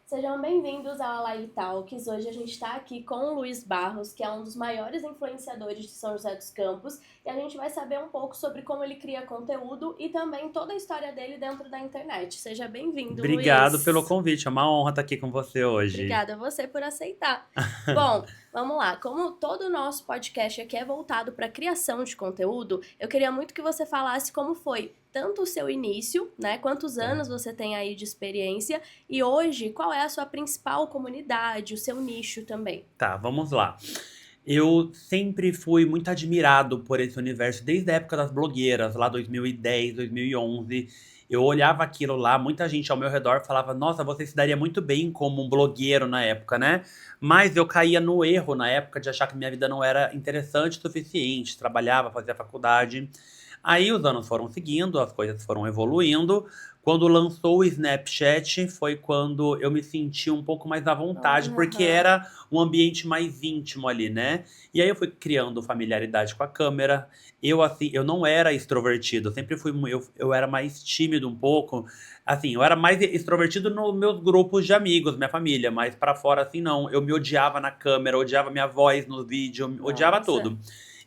Sejam bem-vindos ao Live Talks. Hoje a gente está aqui com o Luiz Barros, que é um dos maiores influenciadores de São José dos Campos, e a gente vai saber um pouco sobre como ele cria conteúdo e também toda a história dele dentro da internet. Seja bem-vindo, Obrigado pelo Luiz. convite, é uma honra estar aqui com você hoje. Obrigada a você por aceitar. Bom, vamos lá. Como todo o nosso podcast aqui é voltado para criação de conteúdo, eu queria muito que você falasse como foi tanto o seu início, né? Quantos anos Certo. você tem aí de experiência e hoje qual é a sua principal comunidade, o seu nicho também. Tá, vamos lá. Eu sempre fui muito admirado por esse universo, desde a época das blogueiras, lá 2010, 2011. Eu olhava aquilo lá, muita gente ao meu redor falava: Nossa, você se daria muito bem como um blogueiro na época, né? Mas eu caía no erro na época de achar que minha vida não era interessante o suficiente. Trabalhava, fazia faculdade. Aí os anos foram seguindo, as coisas foram evoluindo. Quando lançou o Snapchat, foi quando eu me senti um pouco mais à vontade, porque Aham. era um ambiente mais íntimo ali, né? E aí eu fui criando familiaridade com a câmera. Eu, assim, eu não era extrovertido, eu sempre fui, eu era mais tímido um pouco. Assim, eu era mais extrovertido nos meus grupos de amigos, minha família, mas pra fora, assim, não. Eu me odiava na câmera, odiava minha voz no vídeo, odiava Nossa. tudo.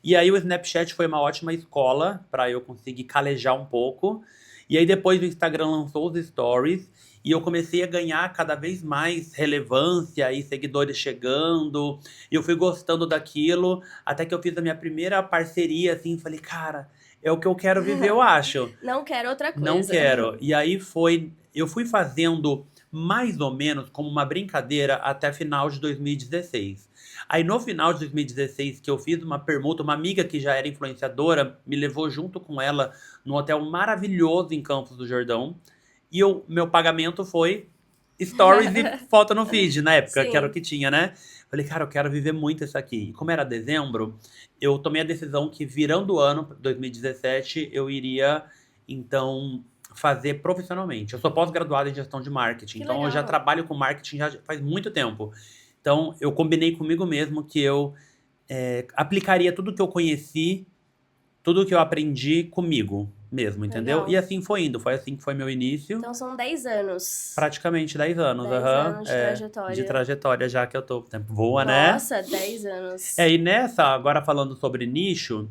E aí o Snapchat foi uma ótima escola pra eu conseguir calejar um pouco. E aí depois o Instagram lançou os stories e eu comecei a ganhar cada vez mais relevância e seguidores chegando. E eu fui gostando daquilo, até que eu fiz a minha primeira parceria, assim, falei, cara, é o que eu quero viver, eu acho. Não quero outra Não coisa. quero. E aí eu fui fazendo mais ou menos como uma brincadeira até final de 2016. Aí no final de 2016 que eu fiz uma permuta, uma amiga que já era influenciadora me levou junto com ela num hotel maravilhoso em Campos do Jordão. E meu pagamento foi stories e foto no feed na época, que era o Sim, que tinha, né? Falei, cara, eu quero viver muito isso aqui. E como era dezembro, eu tomei a decisão que virando o ano, 2017, eu iria então fazer profissionalmente. Eu sou pós-graduado em gestão de marketing, que então eu já legal. trabalho com marketing já faz muito tempo. Então eu combinei comigo mesmo que eu aplicaria tudo que eu conheci, tudo que eu aprendi comigo mesmo, entendeu? E Legal. assim foi indo, foi assim que foi meu início. Então são 10 anos. Praticamente 10 anos, 10 aham, anos de de trajetória. trajetória já que eu tô. O tempo voa, né? Nossa, 10 anos. E nessa, agora falando sobre nicho,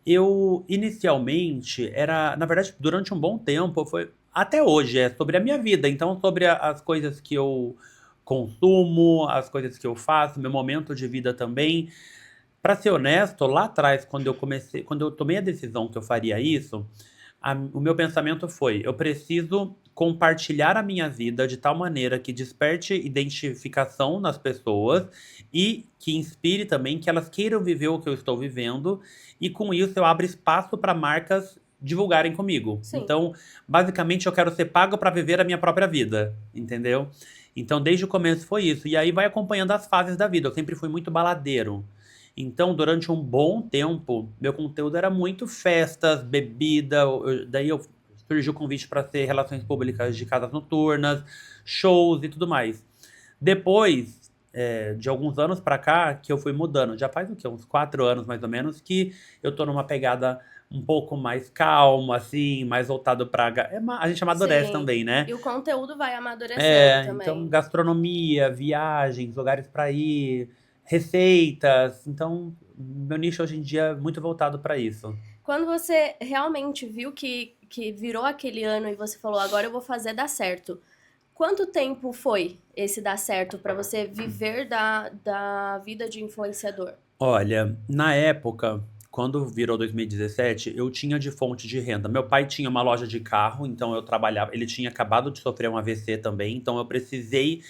eu inicialmente era, na verdade, durante um bom tempo, foi até hoje, é sobre a minha vida, então sobre as coisas que eu consumo, as coisas que eu faço, meu momento de vida também. Pra ser honesto, lá atrás, quando eu tomei a decisão que eu faria isso, o meu pensamento foi: eu preciso compartilhar a minha vida de tal maneira que desperte identificação nas pessoas e que inspire também que elas queiram viver o que eu estou vivendo, e com isso eu abro espaço para marcas divulgarem comigo. Sim. Então, basicamente, eu quero ser pago para viver a minha própria vida, entendeu? Então, desde o começo foi isso. E aí vai acompanhando as fases da vida. Eu sempre fui muito baladeiro. Então, durante um bom tempo, meu conteúdo era muito festas, bebida. Daí eu surgiu o convite para ser relações públicas de casas noturnas, shows e tudo mais. Depois, de alguns anos pra cá, que eu fui mudando. Já faz o quê? Uns 4 anos mais ou menos, que eu tô numa pegada um pouco mais calma, assim, mais voltado pra. A gente amadurece Sim. também, né? E o conteúdo vai amadurecendo Então, também. gastronomia, viagens, lugares pra ir, receitas. Então, meu nicho hoje em dia é muito voltado pra isso. Quando você realmente viu que virou aquele ano e você falou, agora eu vou fazer dar certo. Quanto tempo foi esse dar certo pra você viver da vida de influenciador? Olha, na época, quando virou 2017, eu tinha de fonte de renda. Meu pai tinha uma loja de carro, então eu trabalhava. Ele tinha acabado de sofrer um AVC também, então eu precisei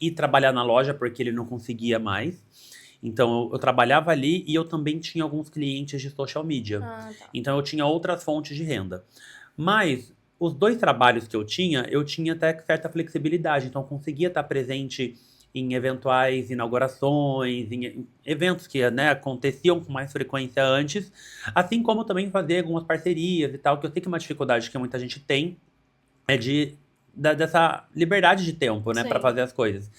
ir trabalhar na loja porque ele não conseguia mais. Então eu trabalhava ali e eu também tinha alguns clientes de social media. Ah, tá. Então eu tinha outras fontes de renda. Mas os dois trabalhos que eu tinha até certa flexibilidade. Então eu conseguia estar presente em eventuais inaugurações, em eventos que, né, aconteciam com mais frequência antes, assim como também fazer algumas parcerias e tal, que eu sei que é uma dificuldade que muita gente tem é de dessa liberdade de tempo, né, pra Sim. fazer as coisas.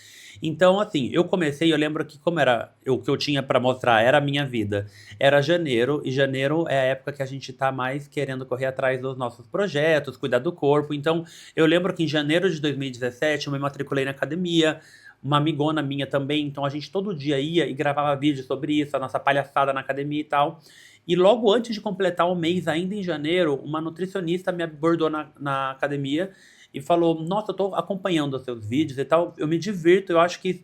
Então, assim, eu comecei, eu lembro que como era o que eu tinha pra mostrar era a minha vida. Era janeiro, e janeiro é a época que a gente tá mais querendo correr atrás dos nossos projetos, cuidar do corpo. Então, eu lembro que em janeiro de 2017 eu me matriculei na academia, uma amigona minha também, então a gente todo dia ia e gravava vídeo sobre isso, a nossa palhaçada na academia e tal. E logo antes de completar o mês, ainda em janeiro, uma nutricionista me abordou na academia e falou: Nossa, eu tô acompanhando os seus vídeos e tal, eu me divirto, eu acho que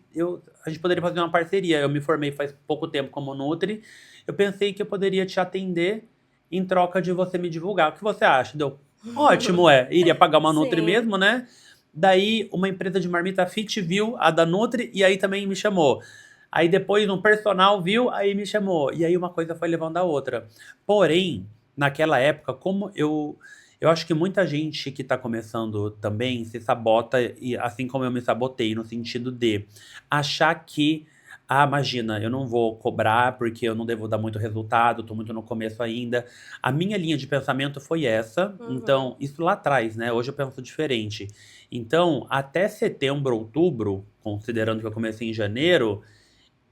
a gente poderia fazer uma parceria. Eu me formei faz pouco tempo como Nutri, eu pensei que eu poderia te atender em troca de você me divulgar. O que você acha? Deu ótimo, iria pagar uma Nutri Sim. mesmo, né? Daí uma empresa de marmita fit viu a da Nutri e aí também me chamou. Aí depois um personal viu, aí me chamou. E aí uma coisa foi levando a outra. Porém, naquela época, como eu acho que muita gente que tá começando também se sabota, e assim como eu me sabotei, no sentido de achar que, imagina, eu não vou cobrar porque eu não devo dar muito resultado, tô muito no começo ainda. A minha linha de pensamento foi essa, Uhum. então, isso lá atrás, né? Hoje eu penso diferente. Então, até setembro, outubro, considerando que eu comecei em janeiro,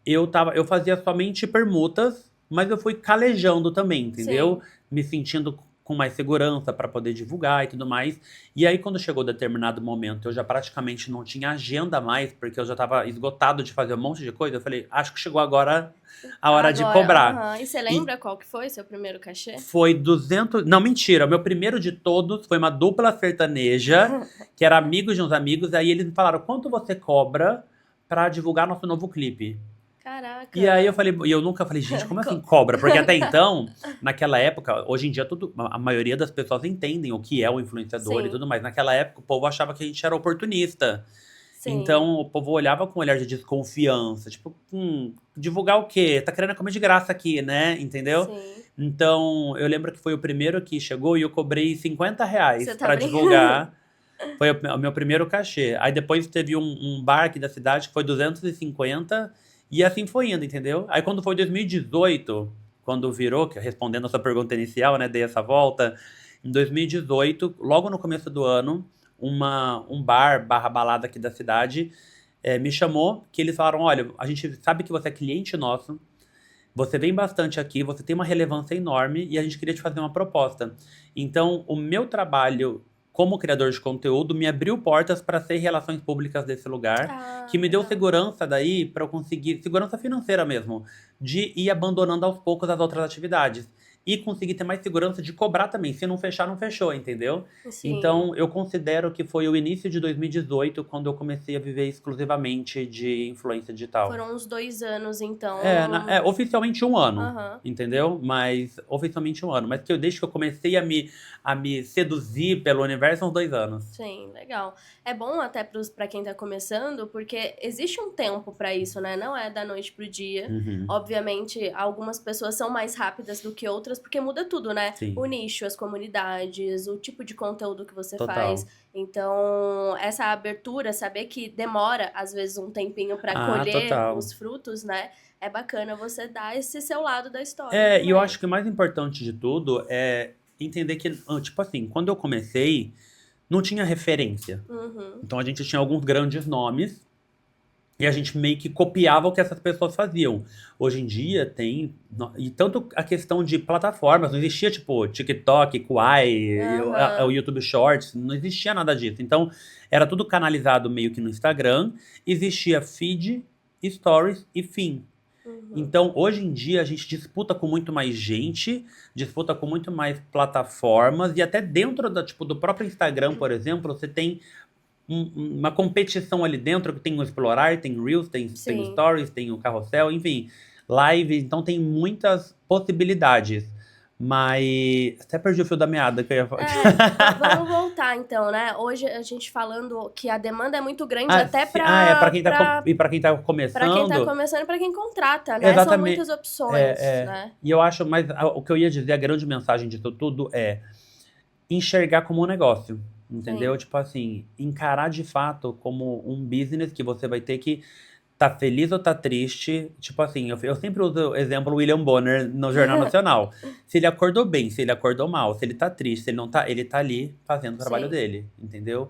eu fazia somente permutas, mas eu fui calejando também, entendeu? Sim. Me sentindo com mais segurança para poder divulgar e tudo mais. E aí, quando chegou determinado momento, eu já praticamente não tinha agenda mais, porque eu já estava esgotado de fazer um monte de coisa. Eu falei, acho que chegou agora a hora de Agora, cobrar. aham. E você E lembra qual que foi seu primeiro cachê? foi 200. Não, mentira. O meu primeiro de todos foi uma dupla sertaneja, que era amigos de uns amigos. Aí eles me falaram: quanto você cobra pra divulgar nosso novo clipe? E aí eu Caraca. falei, e eu nunca falei, gente, como assim Co- cobra? Porque até então, naquela época, hoje em dia tudo, a maioria das pessoas entendem o que é o influenciador e Sim, tudo mais. Naquela época, o povo achava que a gente era oportunista. sim. Então, o povo olhava com um olhar de desconfiança, tipo, divulgar o quê? Tá querendo comer de graça aqui, né? Entendeu? Sim. Então, eu lembro que foi o primeiro que chegou e eu cobrei R$ 50 Você tá pra brincando? divulgar. Foi o meu primeiro cachê. Aí depois teve um bar aqui da cidade que foi 250 e assim foi indo, entendeu? Aí quando foi 2018, quando virou, que respondendo a sua pergunta inicial, né, dei essa volta, em 2018, logo no começo do ano, um bar barra balada aqui da cidade me chamou, que eles falaram: olha, a gente sabe que você é cliente nosso, você vem bastante aqui, você tem uma relevância enorme e a gente queria te fazer uma proposta. Então, o meu trabalho como criador de conteúdo me abriu portas para ser relações públicas desse lugar, que Ah, me deu legal. segurança daí para eu conseguir, segurança financeira mesmo, de ir abandonando aos poucos as outras atividades. E conseguir ter mais segurança de cobrar também. Se não fechar, não fechou, entendeu? Sim. Então, eu considero que foi o início de 2018 quando eu comecei a viver exclusivamente de influência digital. Foram uns 2 anos, então. Oficialmente um ano, Aham. entendeu? Mas oficialmente um ano. Mas que desde que eu comecei a me seduzir pelo universo, são 2 anos. Sim, legal. É bom até pra quem tá começando, porque existe um tempo pra isso, né? Não é da noite pro dia. Uhum, Obviamente, algumas pessoas são mais rápidas do que outras, porque muda tudo, né? O sim, nicho, as comunidades, o tipo de conteúdo que você faz. total. Então, essa abertura, saber que demora, às vezes, um tempinho pra Ah, colher total. os frutos, né? É bacana você dar esse seu lado da história E eu também. acho que o mais importante de tudo é entender que, tipo assim, quando eu comecei, não tinha referência. Uhum. Então a gente tinha alguns grandes nomes. E a gente meio que copiava o que essas pessoas faziam. Hoje em dia tem. E tanto a questão de plataformas, não existia tipo TikTok, Kwai, o Aham. YouTube Shorts, não existia nada disso. Então era tudo canalizado meio que no Instagram. Existia feed, stories e fim. Uhum. Então hoje em dia a gente disputa com muito mais gente, disputa com muito mais plataformas e até dentro tipo, do próprio Instagram, por exemplo, você tem uma competição ali dentro que tem o Explorar, tem Reels, tem o Sim. Stories, tem o Carrossel, enfim, Live, então tem muitas possibilidades. Mas até perdi o fio da meada que eu ia falar. Vamos voltar então, né? Hoje a gente falando que a demanda é muito grande Ah, até para pra, quem pra, para quem tá pra quem tá começando, começando e pra quem contrata, né? São muitas exatamente. opções, né? E eu acho, mas o que eu ia dizer, a grande mensagem disso tudo é enxergar como um negócio, entendeu? Sim. Tipo assim, encarar de fato como um business que você vai ter que tá feliz ou tá triste. Tipo assim, eu sempre uso o exemplo William Bonner no Jornal Nacional. Se ele acordou bem, se ele acordou mal, se ele tá triste, se ele não tá, ele tá ali fazendo o trabalho Sim. dele, entendeu?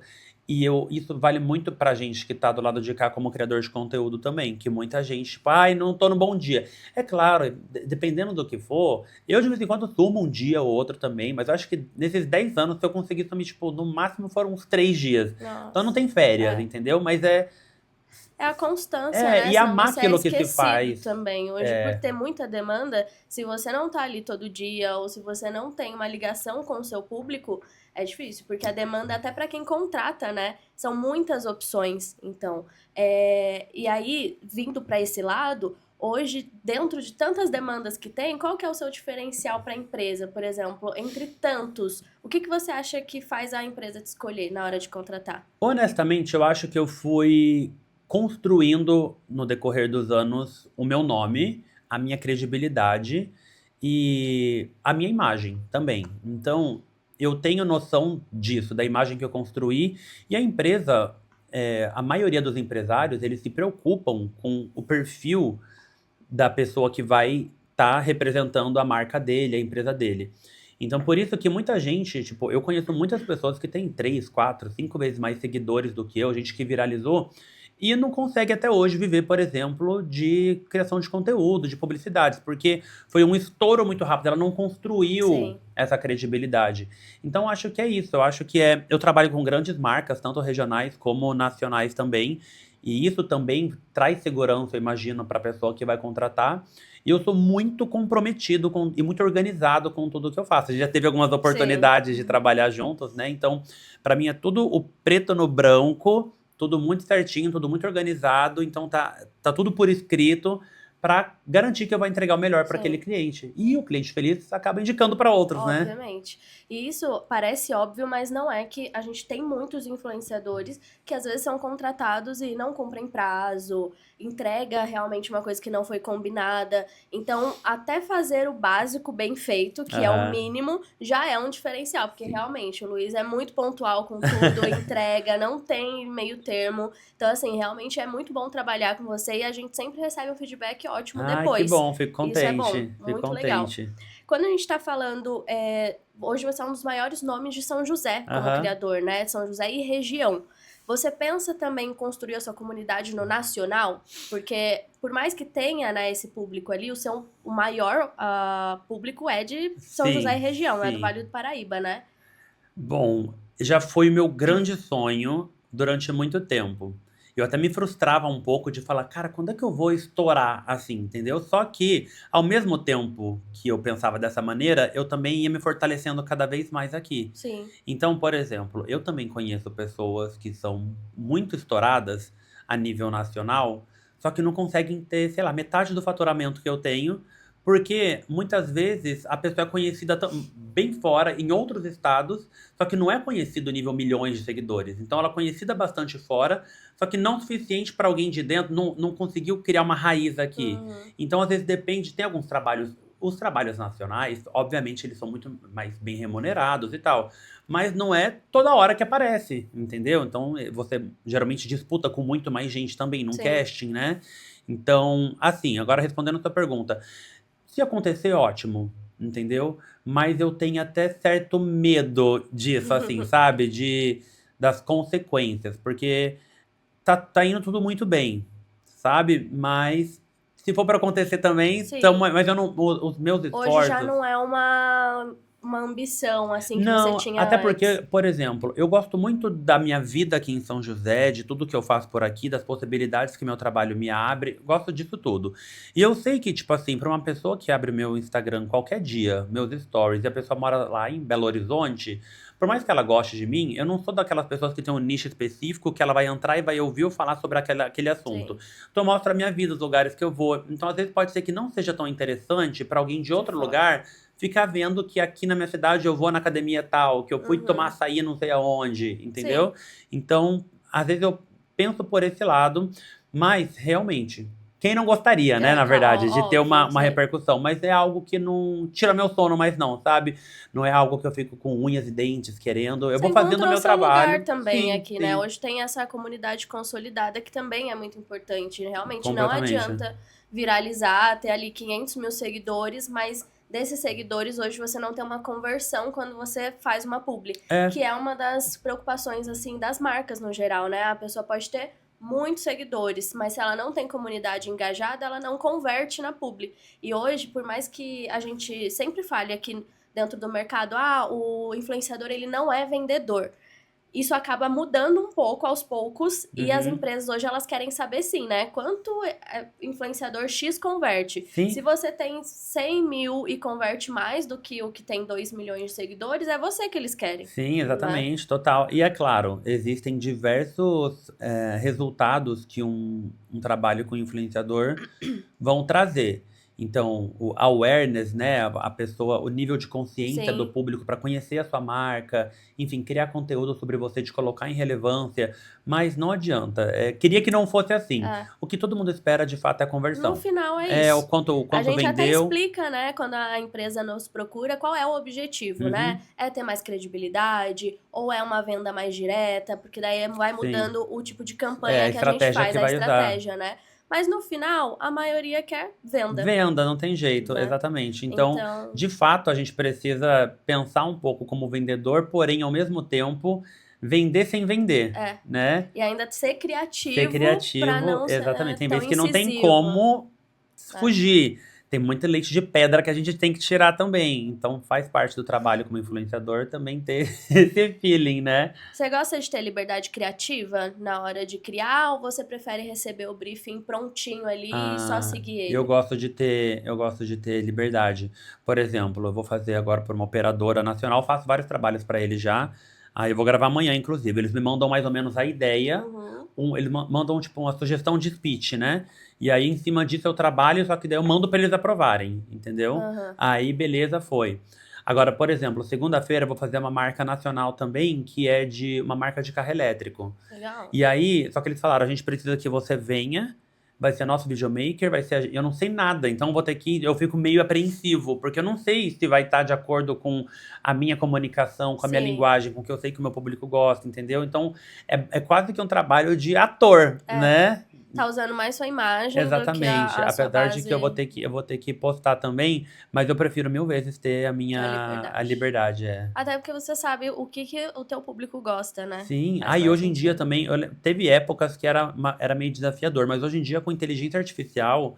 Isso vale muito pra gente que tá do lado de cá como criador de conteúdo também, que muita gente, tipo, ai, não tô no bom dia. É claro, dependendo do que for, eu de vez em quando sumo um dia ou outro também, mas eu acho que nesses 10 anos, se eu conseguir sumir, tipo, no máximo foram uns 3 dias. Então não Nossa. tem férias, É. entendeu? Mas É a constância, né? e Senão amar você é aquilo que se esquecido faz. também. Hoje, por É, ter muita demanda, se você não tá ali todo dia ou se você não tem uma ligação com o seu público, é difícil, porque a demanda, até para quem contrata, né? São muitas opções. Então, e aí, vindo para esse lado, hoje, dentro de tantas demandas que tem, qual que é o seu diferencial para a empresa, por exemplo, entre tantos? O que você acha que faz a empresa te escolher na hora de contratar? honestamente, eu acho que eu fui construindo no decorrer dos anos o meu nome, a minha credibilidade e a minha imagem também. Então, eu tenho noção disso, da imagem que eu construí, e a empresa, a maioria dos empresários, eles se preocupam com o perfil da pessoa que vai estar representando a marca dele, a empresa dele. Então, por isso que muita gente, tipo, eu conheço muitas pessoas que têm 3, 4, 5 vezes mais seguidores do que eu, gente que viralizou, e não consegue até hoje viver, por exemplo, de criação de conteúdo, de publicidades, porque foi um estouro muito rápido, ela não construiu Sim, essa credibilidade. Então, acho que é isso. Eu acho que eu trabalho com grandes marcas, tanto regionais como nacionais também. E isso também traz segurança, eu imagino, para a pessoa que vai contratar. E eu sou muito comprometido e muito organizado com tudo que eu faço. A gente já teve algumas sim. oportunidades de trabalhar juntos, né? Então, para mim é tudo o preto no branco, tudo muito certinho, tudo muito organizado. Então tá tudo por escrito para garantir que eu vou entregar o melhor para aquele Sim. cliente. E o cliente feliz acaba indicando para outros, né? Obviamente. E isso parece óbvio, mas não é, que a gente tem muitos influenciadores que às vezes são contratados e não cumprem prazo, entrega realmente uma coisa que não foi combinada. Então, até fazer o básico bem feito, que é o Aham. mínimo, já é um diferencial, porque Sim. realmente o Luiz é muito pontual com tudo, entrega, não tem meio termo. Então, assim, realmente é muito bom trabalhar com você e a gente sempre recebe um feedback ótimo Ai, que depois. bom, fico Isso é bom, contente, fico muito legal. contente. Quando a gente está falando, hoje você é um dos maiores nomes de São José como Aham. criador, né? São José e região. Você pensa também em construir a sua comunidade no nacional? Porque por mais que tenha, né, esse público ali, o maior público é de São José e Sim, região, é do sim. Vale do Paraíba, né? Bom, já foi o meu grande sonho durante muito tempo. Eu até me frustrava um pouco de falar, cara, quando é que eu vou estourar assim, entendeu? Só que, ao mesmo tempo que eu pensava dessa maneira, eu também ia me fortalecendo cada vez mais aqui. Sim. Então, por exemplo, eu também conheço pessoas que são muito estouradas a nível nacional, só que não conseguem ter, sei lá, metade do faturamento que eu tenho, porque muitas vezes a pessoa é conhecida bem fora, em outros estados, só que não é conhecido nível milhões de seguidores. Então ela é conhecida bastante fora, só que não o suficiente para alguém de dentro, não conseguiu criar uma raiz aqui. Uhum. Então, às vezes, depende, tem alguns trabalhos. Os trabalhos nacionais, obviamente, eles são muito mais bem remunerados e tal. Mas não é toda hora que aparece, entendeu? Então, você geralmente disputa com muito mais gente também num Sim. casting, né? Então, assim, agora respondendo a sua pergunta. Se acontecer, ótimo, entendeu? Mas eu tenho até certo medo disso, assim, sabe? Das consequências, porque tá indo tudo muito bem, sabe? Mas se for pra acontecer também, Sim. mas eu não, os meus Hoje já esforços. não é uma ambição assim que você Não, até tinha porque, antes. por exemplo, eu gosto muito da minha vida aqui em São José, de tudo que eu faço por aqui, das possibilidades que meu trabalho me abre, gosto disso tudo. E eu sei que, tipo assim, pra uma pessoa que abre meu Instagram qualquer dia, meus stories, e a pessoa mora lá em Belo Horizonte, por mais que ela goste de mim, eu não sou daquelas pessoas que tem um nicho específico que ela vai entrar e vai ouvir eu falar sobre aquele assunto. Sim, Então, eu mostro a minha vida, os lugares que eu vou. Então, às vezes, pode ser que não seja tão interessante pra alguém de de outro fora. lugar ficar vendo que aqui na minha cidade eu vou na academia tal, que eu fui tomar Uhum. açaí não sei aonde, Sim. entendeu? Então, às vezes eu penso por esse lado, mas realmente, quem não gostaria, né, É, na não, verdade, de ter óbvio, uma sim. repercussão, mas é algo que não tira meu sono mais não, sabe? Não é algo que eu fico com unhas e dentes querendo, eu Você vou fazendo o encontrou meu seu lugar trabalho, também sim, aqui, né? sim, Hoje tem essa comunidade consolidada que também é muito importante. Realmente não completamente. adianta viralizar, ter ali 500 mil seguidores, mas desses seguidores, hoje você não tem uma conversão quando você faz uma publi. É, Que é uma das preocupações, assim, das marcas no geral, né? A pessoa pode ter muitos seguidores, mas se ela não tem comunidade engajada, ela não converte na publi. E hoje, por mais que a gente sempre fale aqui dentro do mercado, o influenciador ele não é vendedor. Isso acaba mudando um pouco aos poucos e as uhum, empresas hoje elas querem saber sim, né? Quanto influenciador X converte. Se sim. você tem 100 mil e converte mais do que o que tem 2 milhões de seguidores, é você que eles querem, Sim, né? exatamente, total. E é claro, existem diversos resultados que um trabalho com influenciador vão trazer. Então, o awareness, né, a pessoa, o nível de consciência do Sim, público para conhecer a sua marca, enfim, criar conteúdo sobre você, te colocar em relevância, mas não adianta. Queria que não fosse assim. é. O que todo mundo espera, de fato, é a No conversão. final é É isso. o A quanto gente até vendeu. explica, né, quando a empresa nos procura, qual é o objetivo, né? Uhum, É ter mais credibilidade ou é uma venda mais direta, porque daí vai sim. mudando o tipo de É a campanha que a gente estratégia faz, que a vai usar. estratégia, né? Mas no final, a maioria quer venda, Venda, não tem jeito, né? exatamente. Então, Então, de fato, a gente precisa pensar um pouco como vendedor, porém, ao mesmo tempo, vender sem vender, é. né? E ainda ser Ser criativo pra criativo, não exatamente. ser Tem tão vezes que não tem incisivo. como É. fugir. Tem muito leite de pedra que a gente tem que tirar também. Então, faz parte do trabalho como influenciador também ter esse feeling, né? Você gosta de ter liberdade criativa na hora de criar ou você prefere receber o briefing prontinho ali e só Ah, seguir ele? eu gosto de ter liberdade. Por exemplo, eu vou fazer agora por uma operadora nacional, faço vários trabalhos para eles já. Aí eu vou gravar amanhã, inclusive. Eles me mandam mais ou menos a ideia, Uhum. eles mandam tipo uma sugestão de speech, né? E aí em cima disso eu trabalho, só que daí eu mando para eles aprovarem, entendeu? Aham. Aí beleza, foi. Agora, por exemplo, segunda-feira eu vou fazer uma marca nacional também, que é de uma marca de carro elétrico. Legal. E aí, só que eles falaram, a gente precisa que você venha, vai ser nosso videomaker, vai ser, eu não sei nada, então eu vou ter que, eu fico meio apreensivo, porque eu não sei se vai estar de acordo com a minha comunicação, com a minha Sim. linguagem, com o que eu sei que o meu público gosta, entendeu? Então, é quase que um trabalho de ator, É. né? Tá usando mais sua imagem do que Exatamente. a sua Apesar de que base, eu vou ter que postar também, mas eu prefiro mil vezes ter a a liberdade. liberdade, é. Até porque você sabe o que, que o teu público gosta, né? Sim, Faz aí mais hoje em dia sentido. também, teve épocas que era meio desafiador, mas hoje em dia com inteligência artificial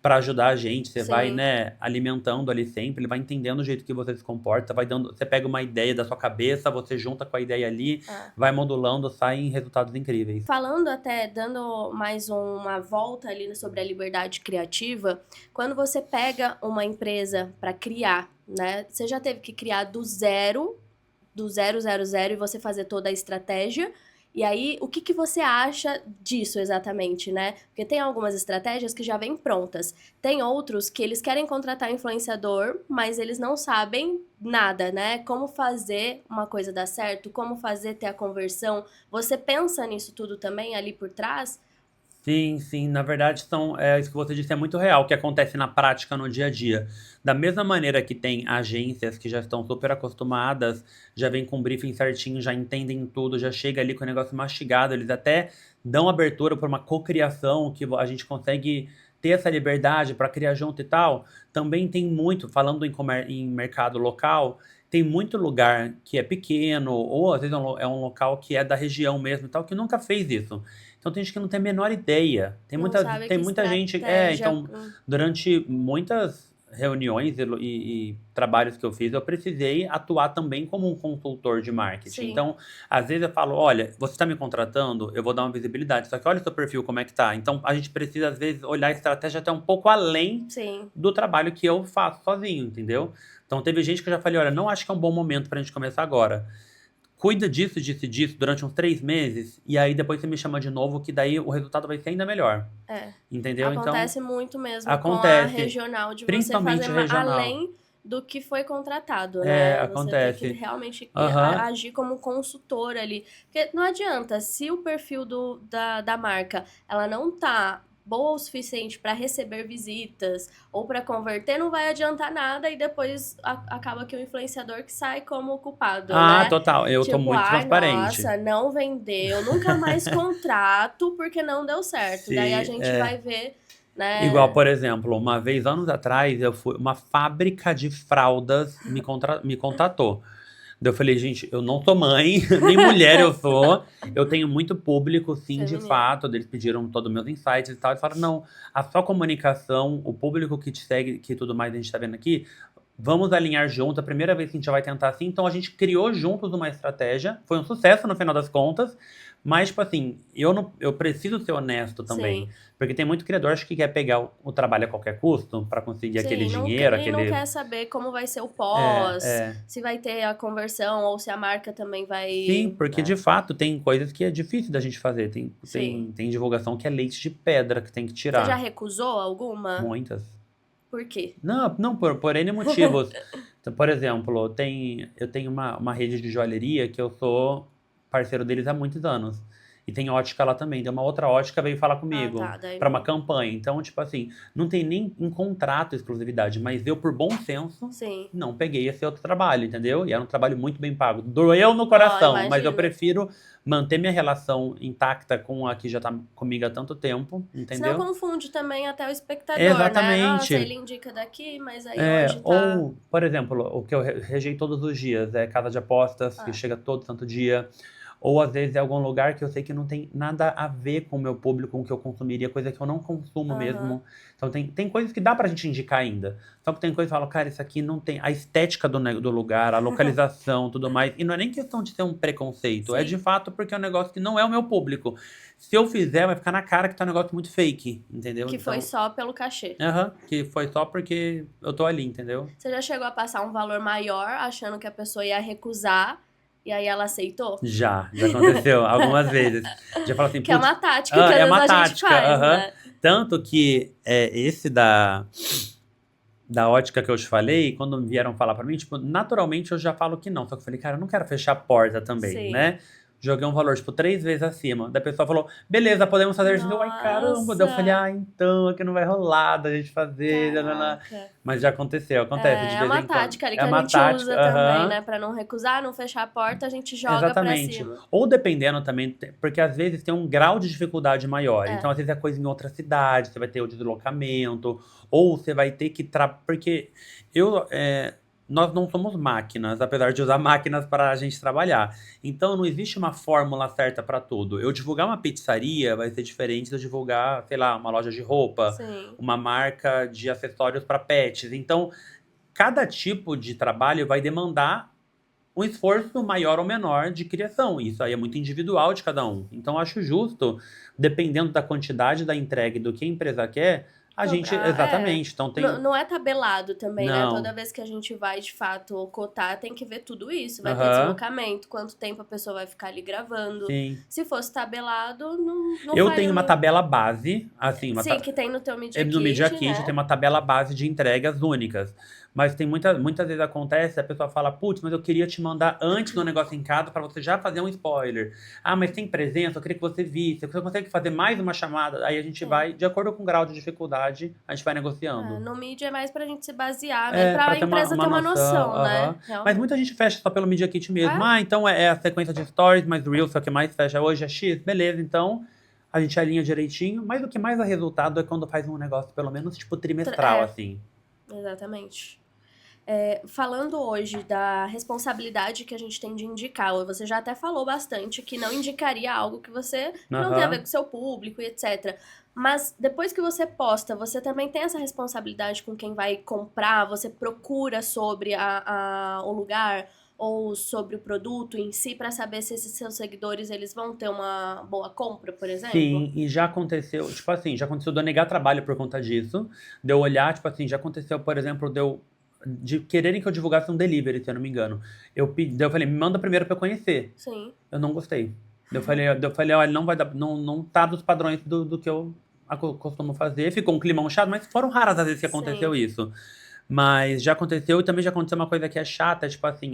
para ajudar a gente, você vai, Sim. né, alimentando ali sempre, ele vai entendendo o jeito que você se comporta, vai dando, você pega uma ideia da sua cabeça, você junta com a ideia ali, É. vai modulando, saem resultados incríveis. Falando até, dando mais uma volta ali sobre a liberdade criativa, quando você pega uma empresa para criar, né? Você já teve que criar do zero, zero, zero, e você fazer toda a estratégia. E aí, o que que você acha disso exatamente, né? Porque tem algumas estratégias que já vêm prontas. Tem outros que eles querem contratar influenciador, mas eles não sabem nada, né? Como fazer uma coisa dar certo, como fazer ter a conversão. Você pensa nisso tudo também ali por trás? Sim, sim, na verdade isso que você disse é muito real, o que acontece na prática no dia a dia. Da mesma maneira que tem agências que já estão super acostumadas, já vem com o briefing certinho, já entendem tudo, já chega ali com o negócio mastigado, eles até dão abertura para uma cocriação, que a gente consegue ter essa liberdade para criar junto e tal. Também tem muito, falando em mercado local, tem muito lugar que é pequeno, ou às vezes é um local que é da região mesmo e tal, que nunca fez isso. Então tem gente que não tem a menor ideia. Não sabe Tem que muita gente. estratégia. Então, durante muitas reuniões e trabalhos que eu fiz, eu precisei atuar também como um consultor de marketing. Sim, Então, às vezes eu falo, olha, você está me contratando, eu vou dar uma visibilidade. Só que olha o seu perfil, como é que tá. Então, a gente precisa, às vezes, olhar a estratégia até um pouco além sim. do trabalho que eu faço sozinho, entendeu? Então, teve gente que eu já falei, olha, não acho que é um bom momento pra gente começar agora. Cuida disso, disso e disso durante uns 3 meses, e aí depois você me chama de novo, que daí o resultado vai ser ainda melhor. É. Entendeu? Então, Acontece muito mesmo com a acontece. regional de você fazer Principalmente regional. além do que foi contratado, É, né? Você ter que acontece. realmente Aham. agir como consultor ali. Porque não adianta, se o perfil da marca ela não tá boa o suficiente para receber visitas ou para converter, não vai adiantar nada e depois acaba que o influenciador que sai como culpado, Ah, né? total. Eu tô Tipo, muito ai, transparente. nossa, não vendeu, nunca mais contrato porque não deu certo. Daí a Se, gente vai é, ver Igual, né? por exemplo, uma vez, anos atrás, uma fábrica de fraldas me contatou. Daí eu falei, gente, eu não sou mãe, nem mulher eu sou. Eu tenho muito público, sim, de Feminino. fato. Eles pediram todos os meus insights e tal. Eles falaram, não, a sua comunicação, o público que te segue, que tudo mais a gente tá vendo aqui, vamos alinhar junto. A primeira vez que a gente vai tentar assim. Então a gente criou juntos uma estratégia. Foi um sucesso no final das contas. Mas, tipo assim, eu não, eu preciso ser honesto também. Sim. Porque tem muito criador acho que quer pegar o trabalho a qualquer custo pra conseguir aquele Sim, dinheiro, e não aquele. quer saber como vai ser o É, pós, é. se vai ter a conversão ou se a marca também Sim, vai, porque de né? fato tem coisas que é difícil da gente fazer. Tem, Sim. tem, tem divulgação que é leite de pedra que tem que Você já tirar. recusou alguma? Muitas. Por quê? Não, não, por N motivos. Então, por exemplo, eu tenho uma rede de joalheria que eu sou parceiro deles há muitos anos. E tem ótica lá também. Tem uma outra ótica veio falar Ah, comigo tá, daí para uma não. campanha. Então, tipo assim, não tem nem em contrato exclusividade, mas eu, por bom senso, Sim. não peguei esse outro trabalho, entendeu? E era um trabalho muito bem pago. Doeu no Ó, coração, mas eu imagino. prefiro manter minha relação intacta com a que já tá comigo há tanto tempo, Senão entendeu? confunde também até o espectador, né? Nossa, Exatamente. ele indica daqui, mas aí É, hoje tá. ou, por exemplo, o que eu rejeito todos os dias é casa de apostas, que Ah, chega todo santo dia. Ou às vezes é algum lugar que eu sei que não tem nada a ver com o meu público, com o que eu consumiria, coisa que eu não consumo aham. mesmo. Então tem coisas que dá pra gente indicar ainda. Só que tem coisas que eu falo, cara, isso aqui não tem. A estética do lugar, a localização, tudo mais. E não é nem questão de ser um preconceito, é de Sim. fato porque é um negócio que não é o meu público. Se eu fizer, vai ficar na cara que tá um negócio muito fake, entendeu? Que foi Então, só pelo cachê. aham, que foi só porque eu tô ali, entendeu? Você já chegou a passar um valor maior achando que a pessoa ia recusar e aí ela aceitou? Já aconteceu algumas vezes. Já falo assim, Que é putz, uma tática que às é vezes uma a gente tática, faz, aham. né? Tanto que esse da ótica que eu te falei, quando vieram falar pra mim, tipo, naturalmente eu já falo que não. Só que eu falei, cara, eu não quero fechar a porta também, Sim. né? Joguei um valor, tipo, 3 vezes acima. Da pessoa falou, beleza, podemos fazer isso. Eu, ai, caramba. Daí eu falei, Nossa, então, aqui não vai rolar da gente fazer. Nanana. caraca. Mas já aconteceu, acontece de É vez uma em quando. tática ali É que a uma gente tática, usa também, aham. né? Pra não recusar, não fechar a porta, a gente joga pra Exatamente. cima. Ou dependendo também, porque às vezes tem um grau de dificuldade maior. Então, É. às vezes é coisa em outra cidade, você vai ter o deslocamento, ou você vai ter que. Porque eu, nós não somos máquinas, apesar de usar máquinas para a gente trabalhar. Então, não existe uma fórmula certa para tudo. Eu divulgar uma pizzaria vai ser diferente de eu divulgar, sei lá, uma loja de roupa, Sim. uma marca de acessórios para pets. Então, cada tipo de trabalho vai demandar um esforço maior ou menor de criação. Isso aí é muito individual de cada um. Então, eu acho justo, dependendo da quantidade da entrega e do que a empresa quer, a gente. Cobrar, é. Exatamente. Então, tem. Não é tabelado também, né? Toda Não. vez que a gente vai, de fato, cotar, tem que ver tudo isso. Vai ter Aham. deslocamento, quanto tempo a pessoa vai ficar ali gravando. Sim. Se fosse tabelado, não Eu faria tenho uma muito. tabela base, assim, Sim, que tem no teu Media no Media Kit, Kit tem né? uma tabela base de entregas únicas. Mas tem muitas vezes acontece, a pessoa fala, putz, mas eu queria te mandar antes do negócio em casa para você já fazer um spoiler. Ah, mas tem presença, eu queria que você visse. Você consegue fazer mais uma chamada? Aí a gente Sim. vai, de acordo com o grau de dificuldade, a gente vai É, negociando. no Media é mais pra gente se basear, mesmo É, pra para a ter empresa uma ter uma noção, noção, né? aham. Mas Realmente. muita gente fecha só pelo Media Kit mesmo. É? Ah, então é a sequência de stories, mas Reels é o que mais fecha hoje, é X, beleza, então a gente alinha direitinho. Mas o que mais dá resultado é quando faz um negócio, pelo menos, tipo, trimestral, É, assim. exatamente. Falando hoje da responsabilidade que a gente tem de indicar, você já até falou bastante que não indicaria algo que não tem a ver com Aham. o seu público e etc. Mas depois que você posta, você também tem essa responsabilidade com quem vai comprar? Você procura sobre o lugar ou sobre o produto em si para saber se esses seus seguidores eles vão ter uma boa compra, por exemplo? Sim, e já aconteceu, tipo assim, já aconteceu de eu negar trabalho por conta disso, de eu olhar, tipo assim, já aconteceu, por exemplo, de quererem que eu divulgasse um delivery, se eu não me engano. Daí eu falei, me manda primeiro pra eu conhecer. Sim, Eu não gostei. Daí eu falei, olha, não vai dar, não tá dos padrões do que eu costumo fazer. Ficou um climão chato, mas foram raras as vezes que aconteceu sim. isso. Mas já aconteceu e também já aconteceu uma coisa que é chata, tipo assim,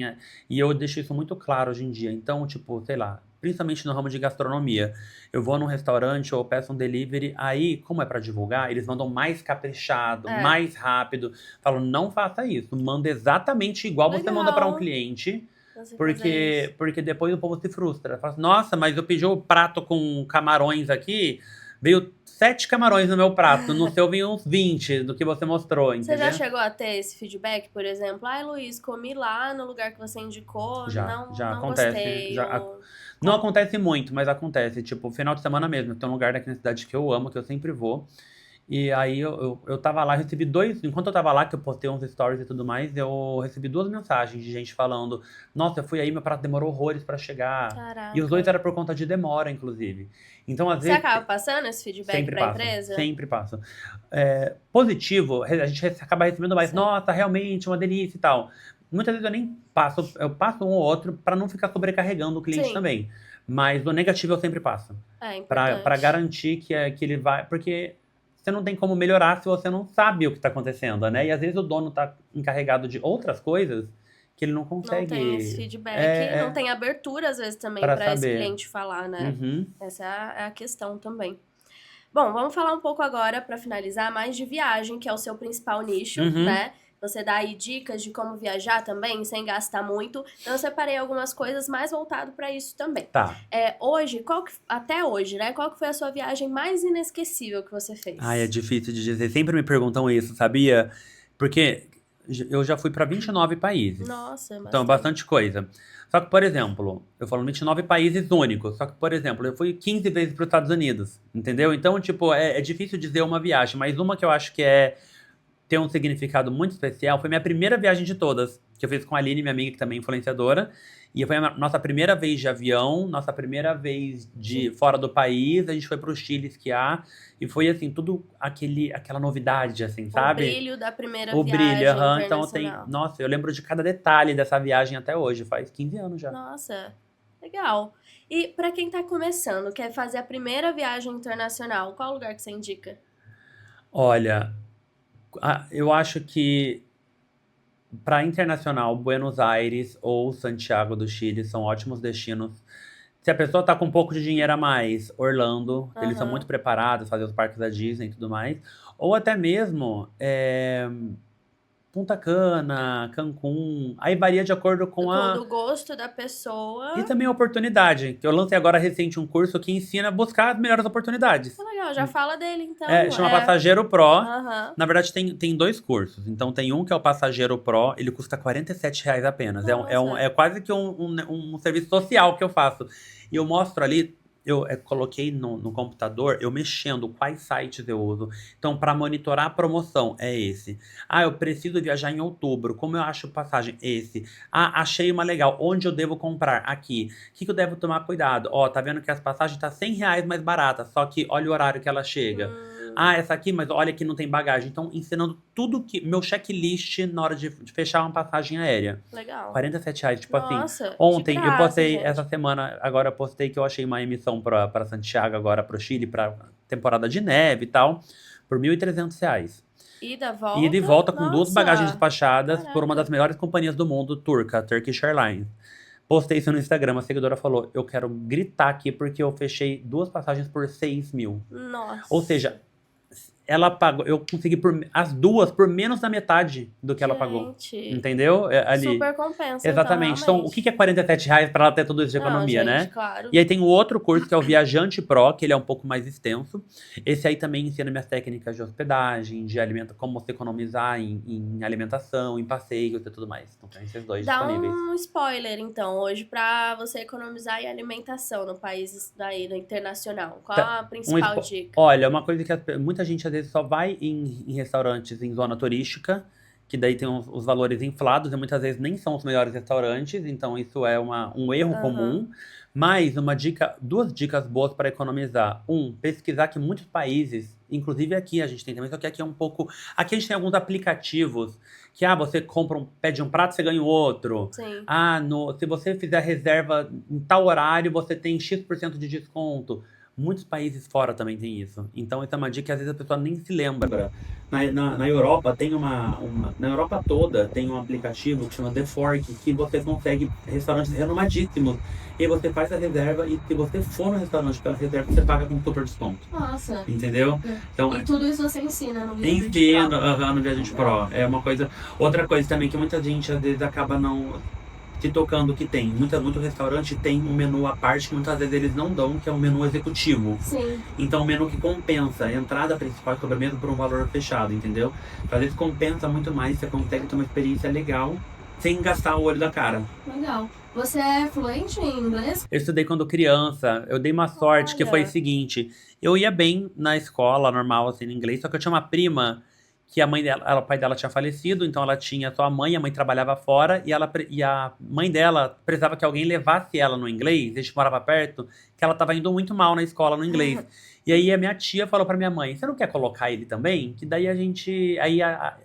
e eu deixo isso muito claro hoje em dia. Então, tipo, sei lá, principalmente no ramo de gastronomia, eu vou num restaurante ou peço um delivery, aí, como é pra divulgar, eles mandam mais caprichado, É, mais rápido. Falo, não faça isso, manda exatamente igual você manda pra um legal cliente. você fazer isso. Porque depois o povo se frustra. Fala assim, nossa, mas eu pedi o prato com camarões aqui, veio 7 camarões no meu prato. No seu vinha uns 20 do que você mostrou, Você entendeu? já chegou a ter esse feedback, por exemplo? Ai, Luiz, comi lá no lugar que você indicou, Já não acontece. gostei. Ou... Não acontece muito, mas acontece. Tipo, final de semana mesmo. Tem um lugar daqui na cidade que eu amo, que eu sempre vou. E aí eu tava lá, recebi dois. Enquanto eu tava lá, que eu postei uns stories e tudo mais, eu recebi 2 mensagens de gente falando: Nossa, eu fui aí, meu prato demorou horrores pra chegar. E os dois Caraca. era por conta de demora, inclusive. Então, às Você vezes, acaba passando esse feedback sempre pra passo. empresa? Sempre passo. Positivo, a gente acaba recebendo mais, Sim. nossa, realmente, uma delícia e tal. Muitas vezes eu nem passo, eu passo um ou outro pra não ficar sobrecarregando o cliente Sim, também. Mas o negativo eu sempre passo. é Pra importante. garantir que ele vai. Porque você não tem como melhorar se você não sabe o que tá acontecendo, né? E às vezes o dono tá encarregado de outras coisas que ele não Não tem esse consegue. feedback, não tem abertura às vezes também Para pra esse saber. cliente falar, né? Uhum, Essa é a questão também. Bom, vamos falar um pouco agora, pra finalizar, mais de viagem, que é o seu principal nicho, uhum, né? Você dá aí dicas de como viajar também, sem gastar muito. Então, eu separei algumas coisas mais voltado pra isso também. tá. Hoje, até hoje, né? Qual que foi a sua viagem mais inesquecível que você Ai, é fez? difícil de dizer. Sempre me perguntam isso, sabia? Porque eu já fui para 29 países. Nossa, Então, é bastante. bastante coisa. Só que, por exemplo, eu falo 29 países únicos. Só que, por exemplo, eu fui 15 vezes para os Estados Unidos. Entendeu? Então, tipo, é difícil dizer uma viagem. Mas uma que eu acho que tem um significado muito especial foi minha primeira viagem de todas. Que eu fiz com a Aline, minha amiga, que também é influenciadora. E foi a nossa primeira vez de avião, nossa primeira vez de Gente, fora do país. A gente foi pro Chile esquiar. E foi, assim, tudo aquela novidade, assim, o sabe? brilho da primeira O brilho, viagem aham. Então tem. internacional. Nossa, eu lembro de cada detalhe dessa viagem até hoje. Faz 15 anos já. Nossa, legal. E pra quem tá começando, quer fazer a primeira viagem internacional, qual lugar que você indica? Olha, eu acho que para internacional, Buenos Aires ou Santiago do Chile são ótimos destinos. Se a pessoa tá com um pouco de dinheiro a mais, Orlando, eles são muito Aham. preparados, fazer os parques da Disney e tudo mais. Ou até mesmo Punta Cana, Cancún. Aí varia de acordo com Do a. gosto da E pessoa. também a oportunidade. Que eu lancei agora recente um curso que ensina a buscar as melhores Ah, oportunidades. legal, já fala dele então. Chama Passageiro Pro. Aham. Na verdade, tem dois cursos. Então, tem um que é o Passageiro Pro, ele custa R$ 47 apenas. Nossa. É quase que um serviço social que eu faço. E eu mostro ali, eu coloquei no computador, eu mexendo quais sites eu uso. Então, para monitorar a promoção, é esse. Ah, eu preciso viajar em outubro. Como eu acho passagem? Esse. Ah, achei uma legal. Onde eu devo comprar? Aqui. O que eu devo tomar cuidado? Ó, tá vendo que as passagens tá R$ 100 mais barata, só que olha o horário que ela chega. Hum, Ah, essa aqui, mas olha que não tem bagagem. Então, ensinando tudo que. Meu checklist na hora de fechar uma passagem aérea. legal. R$ 47. Tipo assim, Nossa, de ontem eu graça, postei, essa gente. semana, agora eu postei que eu achei uma emissão pra Santiago, agora pro Chile, pra temporada de neve e tal, por R$ 1.300. Ida, E de volta. volta com 2 bagagens Nossa, despachadas por uma das caraca. melhores companhias do mundo, turca, Turkish Airlines. Postei isso no Instagram, a seguidora falou: Eu quero gritar aqui porque eu fechei 2 passagens por 6 mil. Ou Nossa. seja, ela pagou, eu consegui as duas por menos da metade do que ela pagou. Gente, Entendeu? Ali. super compensa, então, Exatamente. Então, o que realmente. é R$ 47 para ela ter tudo isso de Não, economia, gente, né? claro. E aí tem o outro curso que é o Viajante Pro, que ele é um pouco mais extenso. Esse aí também ensina minhas técnicas de hospedagem, de alimento, como você economizar em alimentação, em passeios e tudo mais. Então tem esses dois Dá disponíveis. um spoiler, então, hoje, pra você economizar em alimentação no país daí, no internacional. Qual Tá, a principal dica? Olha, uma coisa que muita gente às vezes só vai em restaurantes em zona turística, que daí tem os valores inflados e muitas vezes nem são os melhores restaurantes, então isso é um erro Aham. comum. Mas uma dica, duas dicas boas para economizar. Pesquisar que muitos países, inclusive aqui a gente tem também, só que aqui é um pouco. Aqui a gente tem alguns aplicativos que você compra pede um prato, você ganha outro. Sim. Ah, se você fizer reserva em tal horário, você tem X% de desconto. Muitos países fora também tem isso. Então, essa é uma dica que às vezes a pessoa nem se lembra. Na Europa tem na Europa toda tem um aplicativo que chama The Fork, que você consegue restaurantes renomadíssimos. E aí você faz a reserva e se você for no restaurante pela reserva, você paga com super desconto. Nossa. Entendeu? Então, E tudo isso você ensina no vídeo de ensino prova. no Viajante Pro. É uma coisa. Outra coisa também que muita gente às vezes acaba não. se tocando que tem. Muito restaurante tem um menu à parte que muitas vezes eles não dão, que é um menu executivo. Sim. Então, um menu que compensa a entrada principal e sobremesa por um valor fechado, entendeu? Às vezes compensa muito mais, você consegue ter uma experiência legal sem gastar o olho da cara. Legal. Você é fluente em inglês? Eu estudei quando criança, eu dei uma sorte que foi o Olha. seguinte, eu ia bem na escola normal, assim, em inglês, só que eu tinha uma prima que a mãe dela, o pai dela tinha falecido, então ela tinha só a mãe trabalhava fora e a mãe dela precisava que alguém levasse ela no inglês, a gente morava perto, que ela tava indo muito mal na escola no inglês. E aí a minha tia falou pra minha mãe, você não quer colocar ele também? Que daí a gente,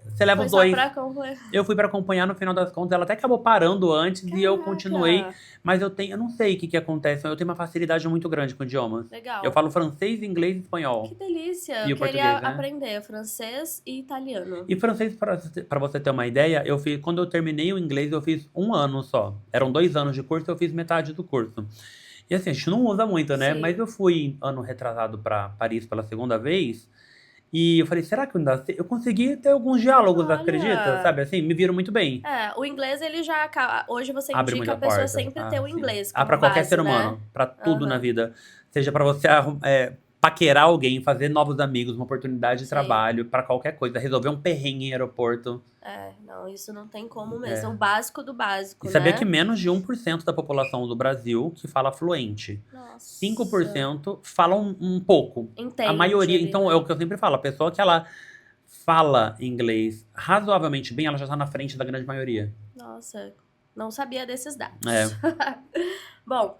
você leva Foi os só dois. pra acompanhar. Eu fui pra acompanhar no final das contas, ela até acabou parando antes e eu continuei, Caraca. mas eu não sei o que acontece, eu tenho uma facilidade muito grande com idiomas. Legal. Eu falo francês, inglês e Que espanhol. delícia. E Eu o queria português, né? aprender francês e italiano. E francês, pra você ter uma ideia, quando eu terminei o inglês, eu fiz 1 ano só. Eram 2 anos de curso, eu fiz metade do curso. E assim, a gente não usa muito, né? Sim. Mas eu fui ano retrasado pra Paris pela segunda vez. E eu falei, será que eu ainda sei? Eu consegui ter alguns diálogos, Olha. acredita? Sabe assim, me viram muito bem. É, o inglês ele já acaba. Hoje você Abre indica muita a pessoa porta. sempre ter o Sim. inglês como Pra qualquer base, ser né? humano, pra tudo na Aham. vida. Seja pra você paquerar alguém, fazer novos amigos, uma oportunidade de Sim. trabalho, pra qualquer coisa, resolver um perrengue em aeroporto. É, não, isso não tem como mesmo. É. O básico do básico, E sabia né? que menos de 1% da população do Brasil que fala fluente. Nossa. 5% falam um pouco. Entende A maioria, ali, então né? é o que eu sempre falo, a pessoa que ela fala inglês razoavelmente bem, ela já tá na frente da grande maioria. Nossa, não sabia desses dados. É. Bom,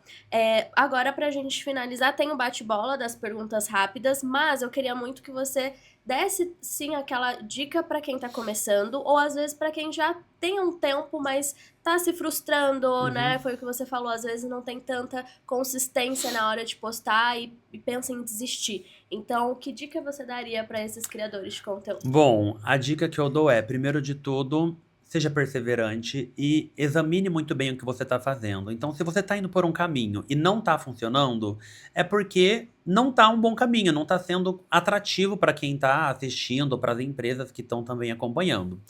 agora pra gente finalizar, tem o bate-bola das perguntas rápidas, mas eu queria muito que você desse, sim, aquela dica pra quem tá começando, ou às vezes pra quem já tem um tempo, mas tá se frustrando, né? Foi o que você falou, às vezes não tem tanta consistência na hora de postar e pensa em desistir. Então, que dica você daria pra esses criadores de conteúdo? Bom, a dica que eu dou é, primeiro de tudo, seja perseverante e examine muito bem o que você está fazendo. Então, se você está indo por um caminho e não está funcionando, é porque não está um bom caminho, não está sendo atrativo para quem está assistindo, para as empresas que estão também acompanhando.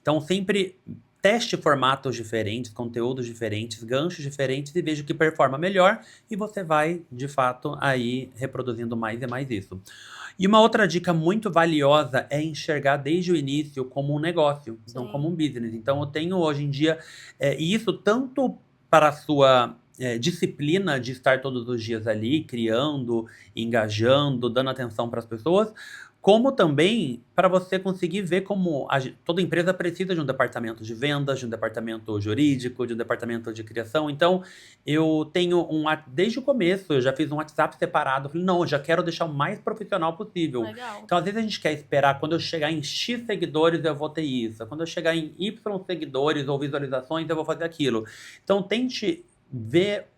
Então, sempre teste formatos diferentes, conteúdos diferentes, ganchos diferentes e veja o que performa melhor e você vai, de fato, aí reproduzindo mais e mais isso. E uma outra dica muito valiosa é enxergar desde o início como um negócio, não Sim. como um business. Então eu tenho hoje em dia, e isso tanto para a sua disciplina de estar todos os dias ali, criando, engajando, dando atenção para as pessoas, como também para você conseguir ver como toda empresa precisa de um departamento de vendas, de um departamento jurídico, de um departamento de criação. Então, eu tenho desde o começo, eu já fiz um WhatsApp separado. Eu falei, não, eu já quero deixar o mais profissional possível. Legal. Então, às vezes a gente quer esperar, quando eu chegar em X seguidores, eu vou ter isso. Quando eu chegar em Y seguidores ou visualizações, eu vou fazer aquilo. Então, tente ver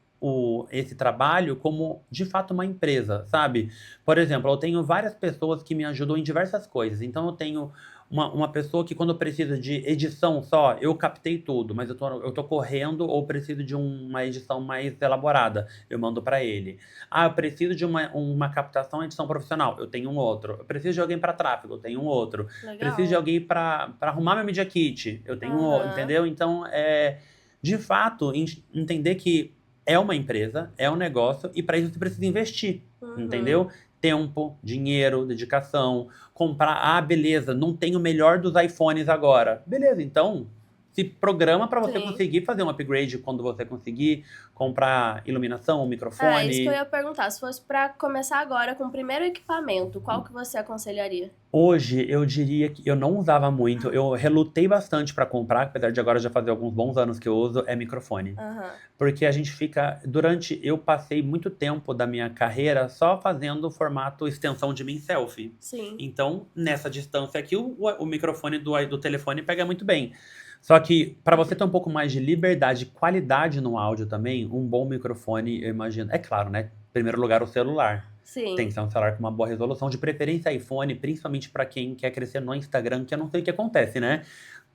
esse trabalho como, de fato, uma empresa, sabe? Por exemplo, eu tenho várias pessoas que me ajudam em diversas coisas. Então, eu tenho uma pessoa que, quando eu preciso de edição só, eu captei tudo, mas eu tô correndo ou preciso de uma edição mais elaborada, eu mando para ele. Ah, eu preciso de uma captação e edição profissional, eu tenho um outro. Eu preciso de alguém para tráfego, eu tenho um outro. Legal. Preciso de alguém para arrumar meu Media Kit, eu tenho um outro, entendeu? Então, de fato, entender que é uma empresa, é um negócio, e para isso você precisa investir, entendeu? Tempo, dinheiro, dedicação, comprar. Beleza, não tenho o melhor dos iPhones agora. Beleza, então se programa para você conseguir fazer um upgrade quando você conseguir comprar iluminação, um microfone. Isso que eu ia perguntar. Se fosse para começar agora com o primeiro equipamento, qual que você aconselharia? Hoje, eu diria que eu não usava muito. Eu relutei bastante para comprar, apesar de agora já fazer alguns bons anos que eu uso, é microfone. Porque a gente fica... Eu passei muito tempo da minha carreira só fazendo formato extensão de mim selfie. Sim. Então, nessa distância aqui, o microfone do telefone pega muito bem. Só que, para você ter um pouco mais de liberdade e qualidade no áudio também, um bom microfone, eu imagino... É claro, né? Em primeiro lugar, o celular. Sim. Tem que ser um celular com uma boa resolução, de preferência iPhone, principalmente para quem quer crescer no Instagram, que eu não sei o que acontece, né?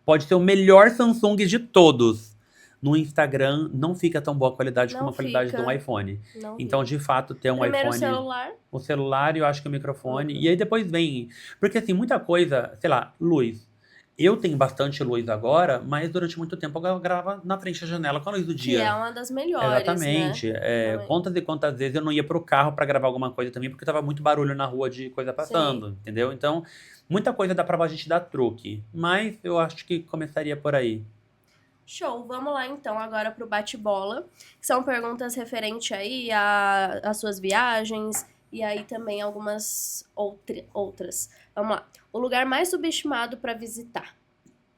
Pode ser o melhor Samsung de todos. No Instagram não fica tão boa qualidade como a qualidade de um iPhone. Então, de fato, ter um Primeiro iPhone... celular. O celular e eu acho que o microfone. E aí depois vem... Porque assim, muita coisa, sei lá, luz. Eu tenho bastante luz agora, mas durante muito tempo eu gravava na frente da janela com a luz do Que é dia. uma das melhores, né? Exatamente. Também. Quantas e quantas vezes eu não ia pro carro pra gravar alguma coisa também, porque tava muito barulho na rua de coisa Sim. passando, entendeu? Então, muita coisa dá pra gente dar truque. Mas eu acho que começaria por aí. Show, vamos lá então agora pro bate-bola, que são perguntas referentes aí às suas viagens e aí também algumas outras. Vamos lá. O lugar mais subestimado para visitar.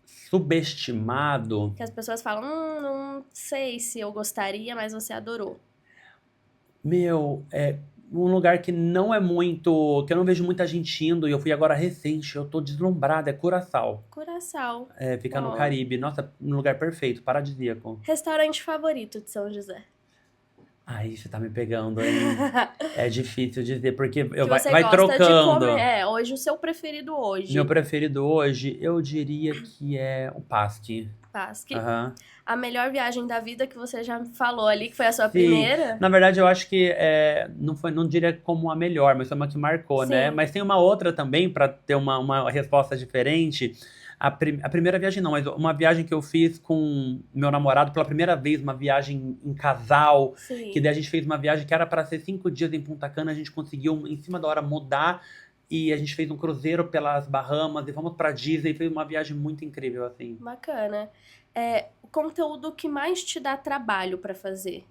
Subestimado. Que as pessoas falam, não sei se eu gostaria, mas você adorou. Meu, é um lugar que não é muito. Que eu não vejo muita gente indo, e eu fui agora recente, eu tô deslumbrado, é Curaçao. Curaçao. Fica no Ó. Caribe. Nossa, um lugar perfeito, paradisíaco. Restaurante favorito de São José. Aí você tá me pegando, hein? É difícil dizer, porque Que vai, você vai gosta de comer. trocando. É, hoje o seu preferido Meu hoje. preferido hoje, eu diria que é o Pasque. Pasque. Aham. A melhor viagem da vida que você já falou ali, que foi a sua Sim, primeira. na verdade eu acho que não foi, não diria como a melhor, mas foi uma que marcou, né? Sim. Mas tem uma outra também, pra ter uma resposta diferente. A primeira viagem não, mas uma viagem que eu fiz com meu namorado pela primeira vez, uma viagem em casal, que Sim. daí a gente fez uma viagem que era para ser 5 dias em Punta Cana, a gente conseguiu em cima da hora mudar e a gente fez um cruzeiro pelas Bahamas e fomos pra Disney, foi uma viagem muito incrível, assim. Bacana. O conteúdo que mais te dá trabalho pra fazer.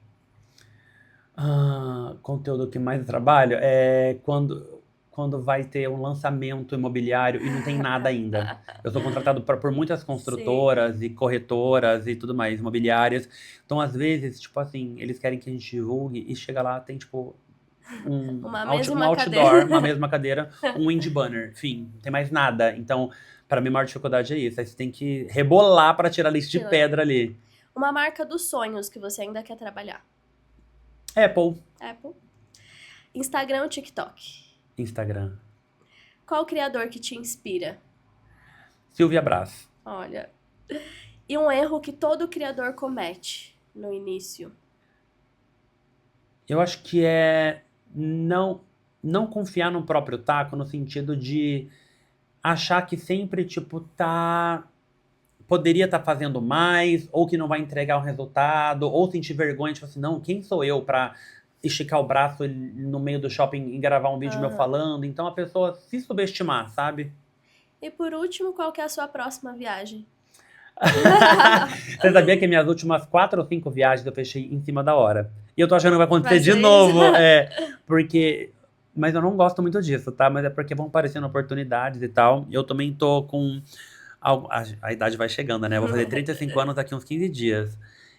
Conteúdo que mais eu trabalho é quando vai ter um lançamento imobiliário e não tem nada ainda. Eu sou contratado por muitas Sim. construtoras e corretoras e tudo mais, imobiliárias. Então, às vezes, tipo assim, eles querem que a gente divulgue e chega lá, tem tipo Uma um mesma outdoor, uma cadeira. mesma cadeira, um indie banner, enfim, não tem mais nada. Então, para mim, a maior dificuldade é isso. Aí você tem que rebolar para tirar lixo de pedra ali. Uma marca dos sonhos que você ainda quer trabalhar. Apple, Apple. Instagram ou TikTok? Instagram. Qual criador que te inspira? Silvia Brás. Olha. E um erro que todo criador comete no início. Eu acho que é não confiar no próprio taco, no sentido de achar que sempre, tipo, poderia estar fazendo mais, ou que não vai entregar o resultado, ou sentir vergonha, tipo assim, não, quem sou eu pra esticar o braço no meio do shopping e gravar um vídeo meu Aham. falando? Então a pessoa se subestimar, sabe? E por último, qual que é a sua próxima viagem? Você sabia que minhas últimas 4 ou 5 viagens eu fechei em cima da hora? E eu tô achando que vai Vai acontecer de ser isso? novo, porque. Mas eu não gosto muito disso, tá? Mas é porque vão aparecendo oportunidades e tal. E eu também tô com. A idade vai chegando, né? Eu vou fazer 35 anos daqui uns 15 dias.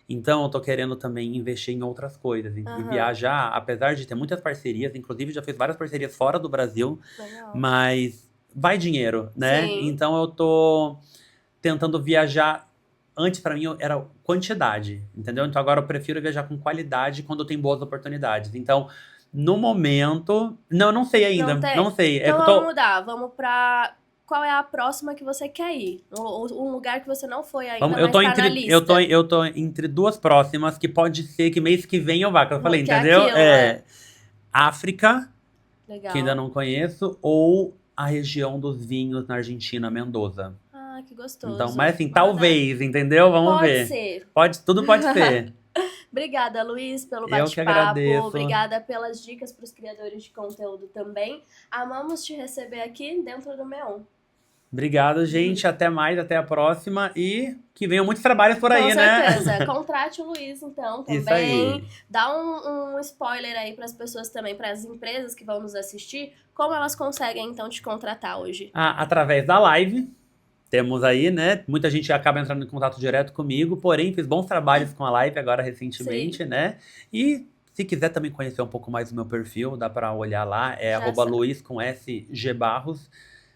Então eu tô querendo também investir em outras coisas, em Aham. viajar, apesar de ter muitas parcerias, inclusive já fiz várias parcerias fora do Brasil, Legal. mas vai dinheiro, né? Sim. Então eu tô tentando viajar. Antes, pra mim, era quantidade, entendeu? Então agora eu prefiro viajar com qualidade quando tem boas oportunidades. Então, no momento. Não, não sei Não ainda. Não tem? sei. É Então que eu vamos tô. mudar. Vamos pra. Qual é a próxima que você quer ir? Um lugar que você não foi ainda, Eu mas tô tá na entre. Eu tô, lista. eu tô entre duas próximas que pode ser que mês que vem eu vá, que eu falei, Que é entendeu? aquilo, é. África, que ainda Legal. não conheço, ou a região dos vinhos na Argentina, Mendoza. Ah, que Então, mas gostoso. assim, Vou anotar. talvez, entendeu? Vamos Pode ver. ser. Tudo pode ser. Obrigada, Luiz, pelo Eu que bate-papo. agradeço. Obrigada pelas dicas para os criadores de conteúdo também. Amamos te receber aqui dentro do Meon. Obrigado, gente. Até mais, até a próxima. E que venham muitos trabalhos por Com aí, né? certeza. Contrate o Luiz, então, Isso também. aí. Dá um spoiler aí para as pessoas também, para as empresas que vão nos assistir, como elas conseguem, então, te contratar hoje. Através da live, temos aí, né? Muita gente acaba entrando em contato direto comigo, porém, fiz bons trabalhos com a live agora Sim, recentemente, né? E se quiser também conhecer um pouco mais do meu perfil, dá pra olhar lá, é já sabe. @luiz com SG Barros.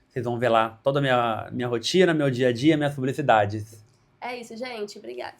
Vocês vão ver lá toda a minha rotina, meu dia a dia, minhas publicidades. É isso, gente. Obrigada.